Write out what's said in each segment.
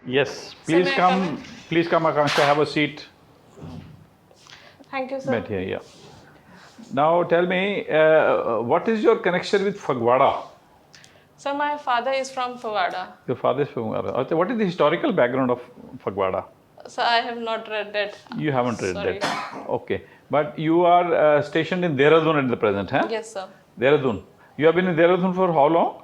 Yes, Sir, may I come in? please come, Akanksha, have a seat. Thank you, sir. Bet here, yeah. Now tell me, what is your connection with Phagwara? So my father is from Fawada. Your father is Phagwara. Okay, what is the historical background of Phagwara? So I have not read that. You haven't read Sorry. that. Okay, but you are stationed in Dehradun at the present, huh? Yes, sir. Dehradun. You have been in Dehradun for how long?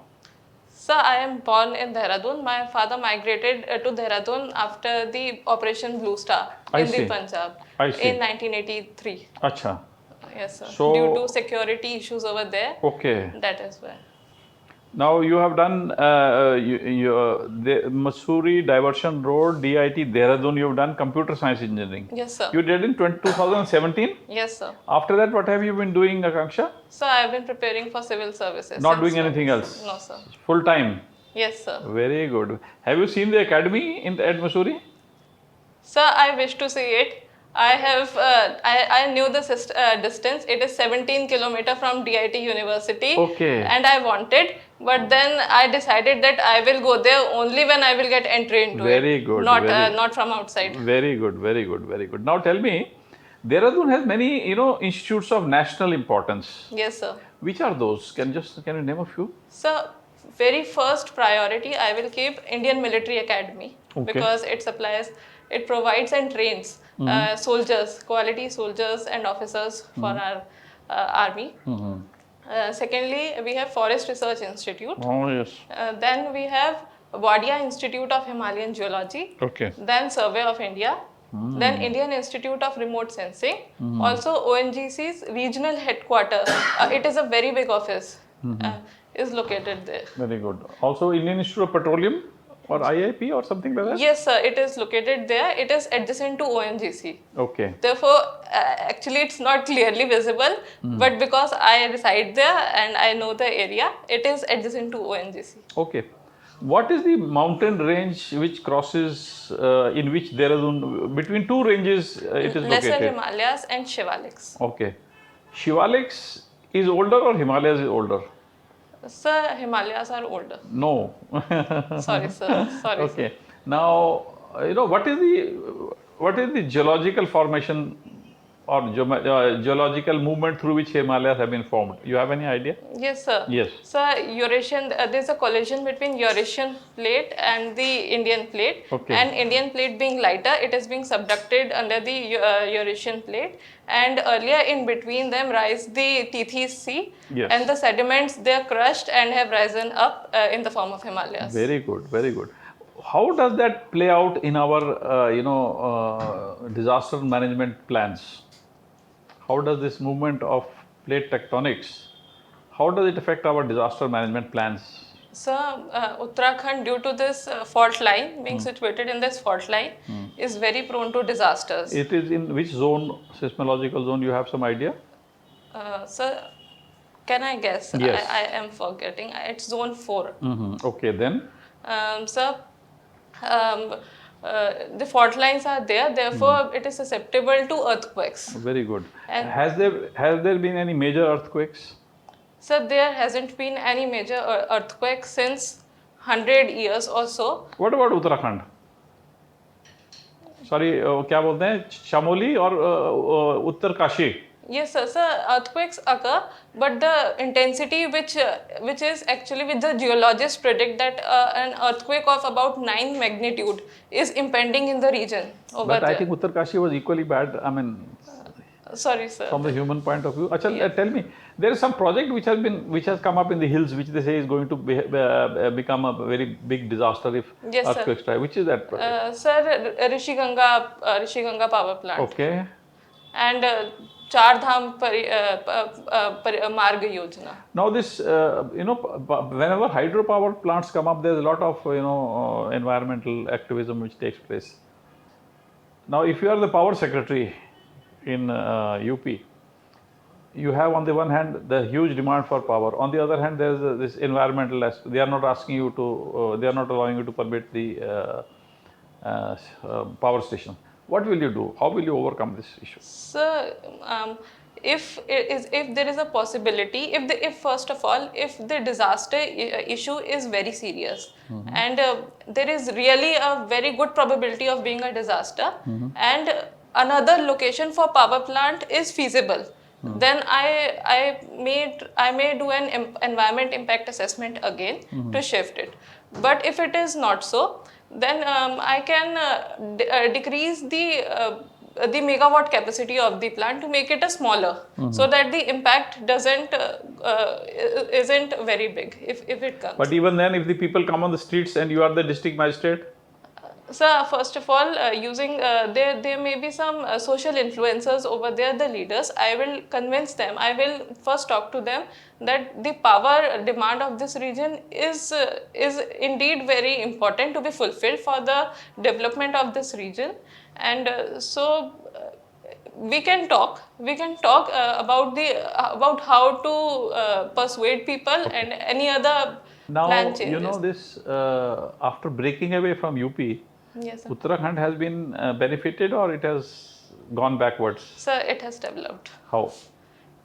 So I am born in Dehradun. My father migrated to Dehradun after the Operation Blue Star I in the see. Punjab I see. in 1983. Acha. Yes, sir. So- Due to security issues over there, Okay. that is why. Now you have done the Mussoorie Diversion Road, DIT, Dehradun. You have done computer science engineering. Yes, sir. You did in 2017. Yes, sir. After that, what have you been doing, Akanksha? So I have been preparing for civil services. Not since doing anything 20 else. No, sir. Full time. Yes, sir. Very good. Have you seen the academy at Mussoorie? Sir, I wish to see it. I knew the distance. It is 17 kilometer from DIT University. Okay. And I wanted, but then I decided that I will go there only when I will get entry into it. Very good. Not from outside. Very good. Very good. Very good. Now tell me, Dehradun has many, institutes of national importance. Yes, sir. Which are those? Can you name a few? So, very first priority, I will keep Indian Military Academy Okay. because it provides and trains soldiers, quality soldiers and officers for our army. Secondly, we have Forest Research Institute. Oh yes. Then we have Wadia Institute of Himalayan Geology. Okay. Then Survey of India. Then Indian Institute of Remote Sensing. Also ONGC's regional headquarters. It is a very big office. Is located there. Very good. Also Indian Institute of Petroleum or IIP or something like that? Yes, sir. It is located there. It is adjacent to ONGC. Okay. Therefore, actually, it's not clearly visible. But because I reside there and I know the area, it is adjacent to ONGC. Okay. What is the mountain range which crosses, in which Dehradun, between two ranges it is Lesser located? Himalayas and Shivaliks. Okay. Shivaliks is older or Himalayas is older? Sir, Himalayas are older. No. Sorry, sir. Sorry. Okay. Sir. Now, what is the geological formation or geological movement through which Himalayas have been formed? You have any idea? Yes, sir. Yes. Sir, Eurasian, there's a collision between Eurasian plate and the Indian plate. Okay. And Indian plate being lighter, it is being subducted under the Eurasian plate. And earlier in between them rise the Tethys Sea. Yes. And the sediments, they are crushed and have risen up in the form of Himalayas. Very good, very good. How does that play out in our, disaster management plans? How does this movement of plate tectonics, how does it affect our disaster management plans? So, Uttarakhand, due to this fault line, being situated in this fault line, is very prone to disasters. It is in which zone, seismological zone, you have some idea? Sir, can I guess? Yes. I am forgetting. It's zone 4. Okay, then? Sir, the fault lines are there, therefore it is susceptible to earthquakes. Very good. And has there been any major earthquakes? Sir, there hasn't been any major earthquake since 100 years or so. What about Uttarakhand? Sorry, क्या बोलते हैं? Chamoli or Uttarkashi? Yes, sir. Sir, earthquakes occur, but the intensity which is actually with the geologists predict that an earthquake of about 9 magnitude is impending in the region over But there. I think Uttarkashi was equally bad. I mean, sorry, sir. from the human point of view. Achha, tell me, there is some project which has come up in the hills, which they say is going to become a very big disaster if Yes, earthquake strike. Which is that project? Sir, Rishi Ganga power plant. Okay. And Char Dham Marg Yojana. Now this, whenever hydropower plants come up, there's a lot of, environmental activism which takes place. Now, if you are the power secretary in UP, you have on the one hand the huge demand for power. On the other hand, there is this environmental aspect. They are not asking you to, they are not allowing you to permit the power station. What will you do? How will you overcome this issue? Sir, if there is a possibility, if first of all, if the disaster issue is very serious, and there is really a very good probability of being a disaster, and another location for power plant is feasible, then I may do an environment impact assessment again to shift it. But if it is not so, then I can decrease the megawatt capacity of the plant to make it a smaller, so that the impact isn't very big if it comes. But even then, if the people come on the streets and you are the district magistrate? So first of all, there may be some social influencers over there, the leaders. I will convince them. I will first talk to them that the power demand of this region is indeed very important to be fulfilled for the development of this region, and we can talk about how to persuade people and any other Now, plan changes. this after breaking away from UP, Yes, sir. Uttarakhand has been benefited, or it has gone backwards? Sir, it has developed. How?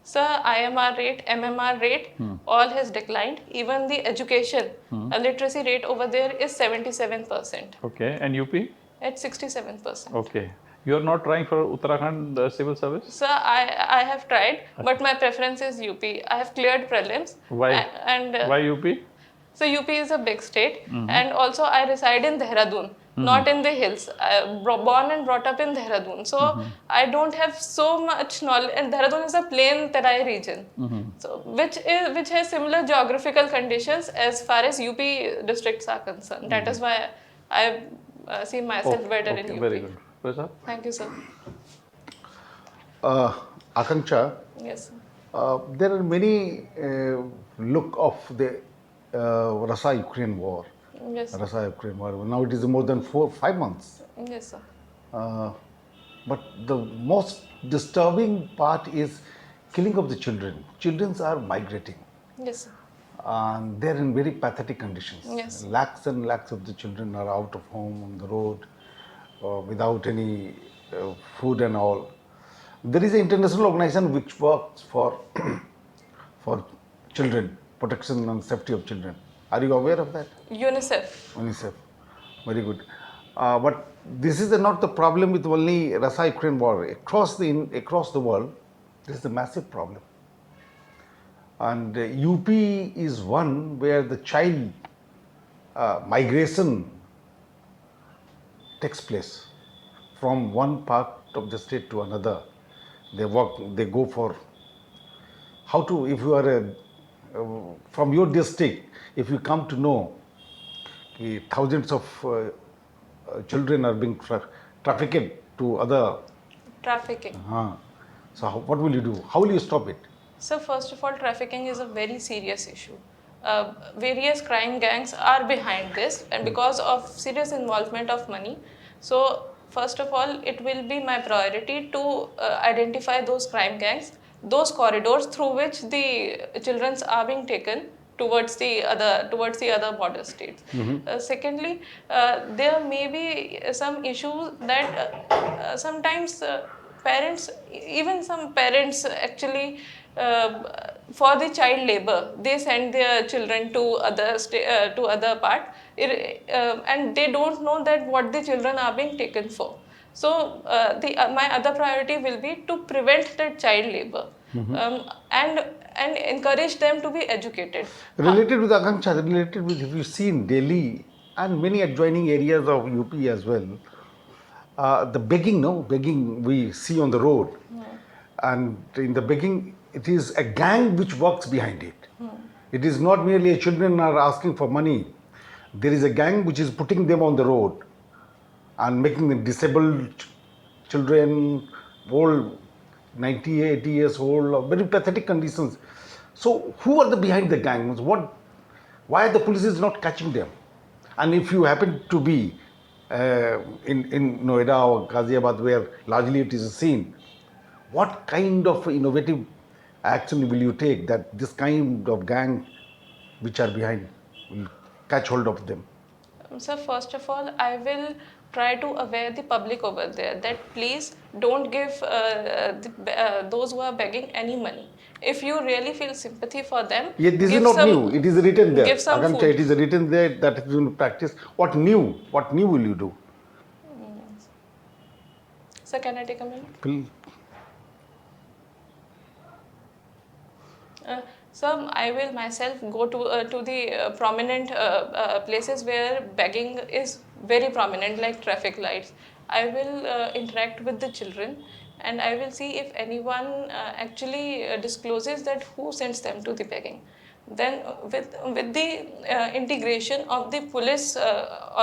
Sir, IMR rate, MMR rate, all has declined. Even the education literacy rate over there is 77%. Okay, and UP? At 67%. Okay. You are not trying for Uttarakhand civil service? Sir, I have tried, but my preference is UP. I have cleared prelims. Why? And Why UP? so UP is a big state, and also I reside in Dehradun, not in the hills. I born and brought up in Dehradun, so I don't have so much knowledge. And Dehradun is a plain Terai region, so which has similar geographical conditions as far as UP districts are concerned. That is why I see myself better in UP. Very good. Professor? Thank you, sir. Akanksha, Yes, sir. there are many look of the Russia-Ukraine war. Yes, sir. Russia-Ukraine war. Now it is more than 4-5 months. Yes, sir. But the most disturbing part is killing of the children. Children are migrating, Yes, sir. and they're in very pathetic conditions. Yes. Lakhs and lakhs of the children are out of home, on the road, without any food and all. There is an international organization which works for for children, protection and safety of children. Are you aware of that? UNICEF. UNICEF. Very good. But this is not the problem with only Russia-Ukraine war. Across the world, this is a massive problem. And UP is one where the child migration takes place from one part of the state to another. They go for how to, if you are from your district, if you come to know thousands of children are being trafficked to other. Trafficking. So what will you do? How will you stop it? So first of all, trafficking is a very serious issue. Various crime gangs are behind this, and because of serious involvement of money. So first of all, it will be my priority to identify those crime gangs, those corridors through which the children are being taken towards the other border states. Secondly, there may be some issues that sometimes parents, even some parents actually, for the child labor, they send their children to other part, and they don't know that what the children are being taken for. So my other priority will be to prevent that child labor, and encourage them to be educated. Related with Akanksha, related with, if you see in Delhi and many adjoining areas of UP as well, the begging we see on the road, and in the begging, it is a gang which works behind it. It is not merely children are asking for money. There is a gang which is putting them on the road and making them disabled children, old, 90, 80 years old, very pathetic conditions. So who are the behind the gangs? Why the police is not catching them? And if you happen to be in Noida or Ghaziabad, where largely it is seen, what kind of innovative action will you take that this kind of gang which are behind will catch hold of them? So first of all, I will try to aware the public over there that please don't give those who are begging any money. If you really feel sympathy for them, Yeah, this is give not some, new. It is written there. give some Akanksha, food. it is written there that is in practice. What new? What new will you do? So can I take a minute? Will- So I will myself go to the prominent places where begging is very prominent, like traffic lights. I will interact with the children, and I will see if anyone actually discloses that who sends them to the begging. Then with the integration of the police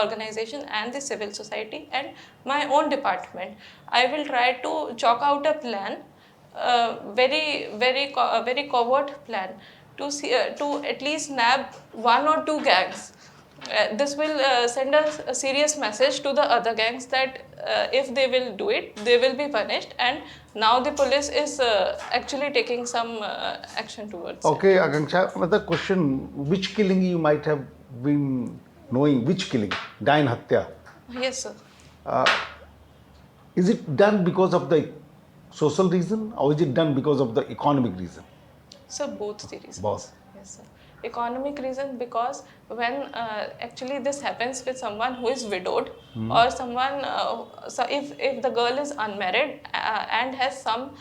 organization and the civil society and my own department, I will try to chalk out a plan, very covert plan to see to at least nab one or two gangs. This will send a serious message to the other gangs that if they will do it, they will be punished. And now the police is actually taking some action towards it. Okay, Akanksha, another question. Which killing you might have been knowing? Which killing? Dain Hatya. Yes, sir. Is it done because of the social reason or is it done because of the economic reason? So both the reasons. Both. Yes, sir. Economic reason because when actually this happens with someone who is widowed or someone, so if the girl is unmarried and has some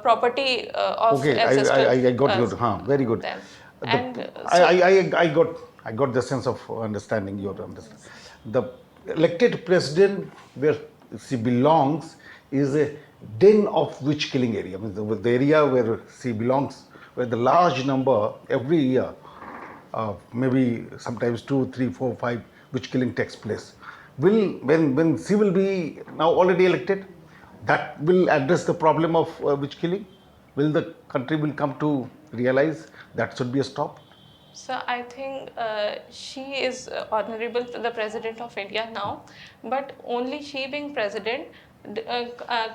property of Okay, ancestral, I got you. Very good. then. The- And I got the sense of understanding your understanding. The elected president where she belongs is a den of witch killing area. I mean, the area where she belongs, where the large number every year, maybe sometimes 2, 3, 4, 5 witch killing takes place. When she will be now already elected, that will address the problem of witch killing. Will the country will come to realize that should be a stop? So I think she is honorable to the president of India now, but only she being president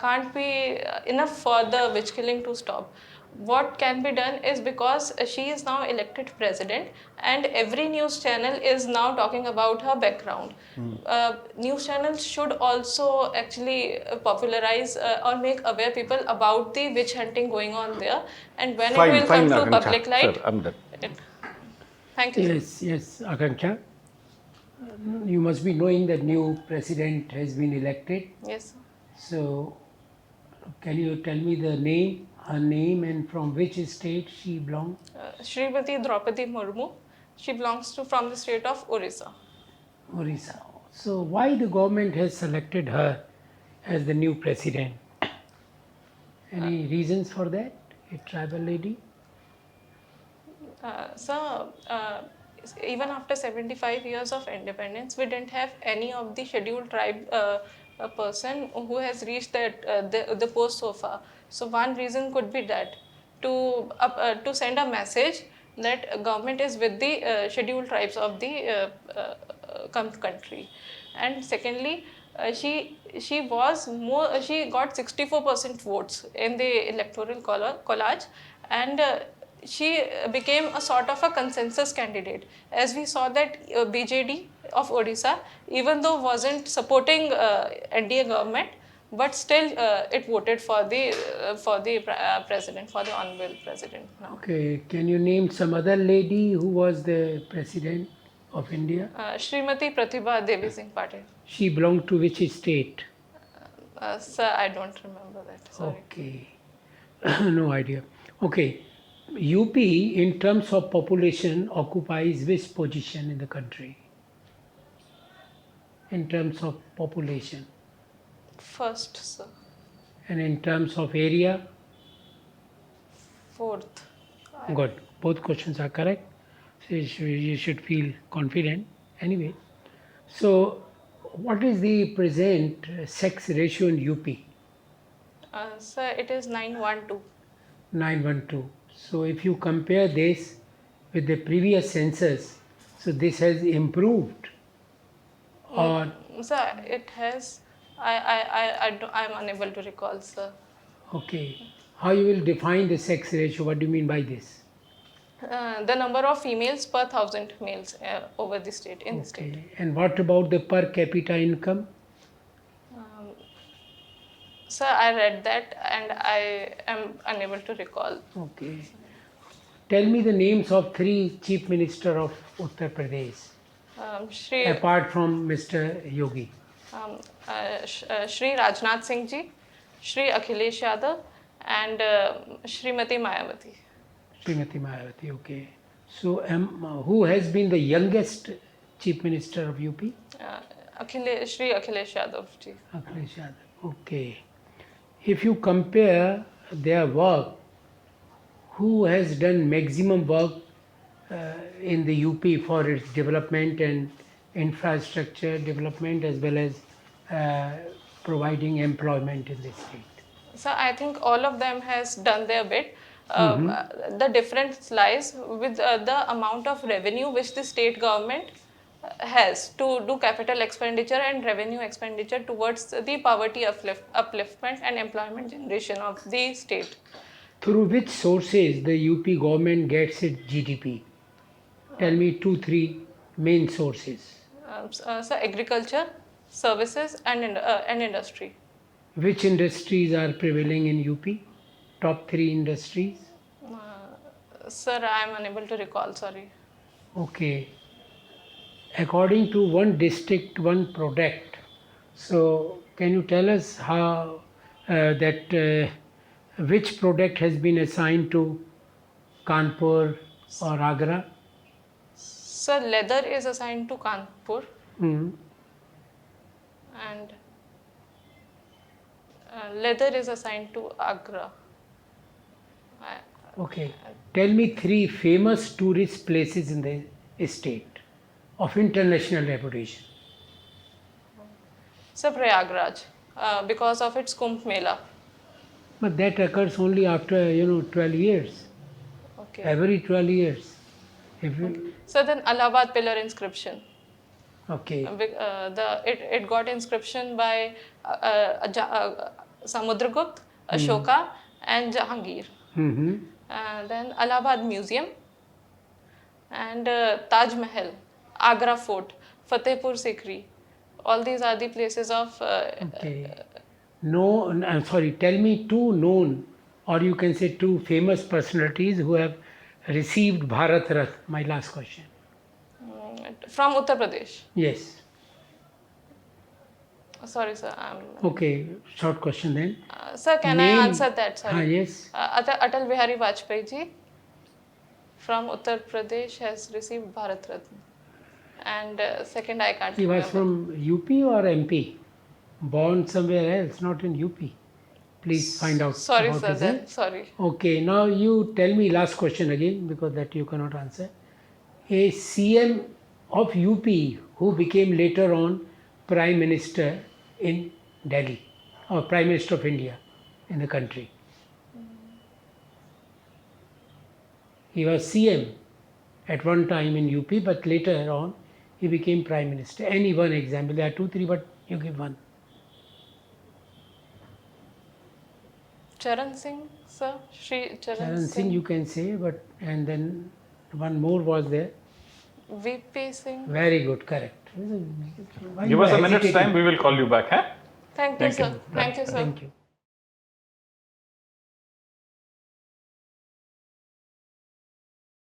can't be enough for the witch killing to stop. What can be done is because she is now elected president and every news channel is now talking about her background. News channels should also actually popularize or make aware people about the witch hunting going on there, and when it will come to Akanksha. public light. Sir, I'm done. Thank you. Yes, Akanksha. You must be knowing that new president has been elected. Yes. So, can you tell me the name, her name, and from which state she belongs? Srimati Draupadi Murmu. She belongs to from the state of Orissa. Orissa. So, why the government has selected her as the new president? Any reasons for that? A tribal lady? So, even after 75 years of independence, we didn't have any of the scheduled tribe a person who has reached that the post so far. So, one reason could be that to send a message that government is with the scheduled tribes of the country. And secondly, she was more. She got 64% votes in the electoral collage, and she became a sort of a consensus candidate. As we saw that BJD of Odisha, even though wasn't supporting NDA government, but still it voted for the president, for the honorable president now. Okay, can you name some other lady who was the president of India? Srimati Pratibha Devi Singh Patil. She belonged to which state? Sir, I don't remember that. Sorry. Okay, no idea. Okay, UP in terms of population occupies which position in the country? In terms of population, First, sir. and in terms of area? Fourth. Good. Both questions are correct. So you should feel confident. Anyway, so what is the present sex ratio in UP? Sir, it is 912. 912. So if you compare this with the previous census, so this has improved, or Sir, it has. I'm unable to recall, sir. okay, how you will define the sex ratio? What do you mean by this? The number of females per 1,000 males over the state, in the state. Okay, and what about the per capita income? Sir, I read that and I am unable to recall. Okay. Tell me the names of 3 chief minister of Uttar Pradesh Shri apart from Mr. Yogi. Shri Rajnath Singh ji, Shri Akhilesh Yadav, and Shrimati Mayawati. Srimati Mayawati, okay. So, who has been the youngest chief minister of UP? Shri Akhilesh Yadav ji. Akhilesh Yadav, okay. If you compare their work, who has done maximum work in the UP for its development and infrastructure development as well as providing employment in the state? So I think all of them has done their bit. The difference lies with the amount of revenue which the state government has to do capital expenditure and revenue expenditure towards the poverty upliftment and employment generation of the state. Through which sources the UP government gets its GDP? Tell me 2-3 main sources. So agriculture, services and industry. Which industries are prevailing in UP? Top 3 industries? Sir, I am unable to recall, sorry. Okay. According to one district, one product. So, can you tell us how which product has been assigned to Kanpur or Agra? So leather is assigned to Kanpur and leather is assigned to Agra. Okay. Tell me 3 famous tourist places in the state of international reputation. So Prayagraj, because of its Kumbh Mela. But that occurs only after 12 years. Okay. Every 12 years. If you, So then Allahabad pillar inscription. okay. It got inscription by Samudragupta, Ashoka, and Jahangir. Then Allahabad Museum and Taj Mahal, Agra Fort, Fatehpur Sikri. All these are the places of. Okay. No, I'm sorry. Tell me 2 known, or you can say 2 famous personalities who have received Bharat Ratna. My last question. From Uttar Pradesh. Yes. Sorry, sir. Okay. Short question then. Sir, can Name- I answer that? Sorry. Yes. Atal Bihari Vajpayee ji from Uttar Pradesh has received Bharat Ratna. And second, I can't He was remember. from UP or MP? Born somewhere else, not in UP. Please find out. Sorry, about sir. his Then health. sorry. Okay, now you tell me last question again because that you cannot answer. A CM of UP who became later on Prime Minister in Delhi or Prime Minister of India in the country. He was CM at one time in UP, but later on he became Prime Minister. Any one example? There are 2-3, but you give one. Charan Singh, sir. Shri Charan Charan Singh Singh. you can say, but and then one more was there. VP Singh. Very good, correct. Why Give you us a minute's hesitating? time, we will call you back. Huh? Thank you, Thank you. sir. Thank you, sir. Thank you.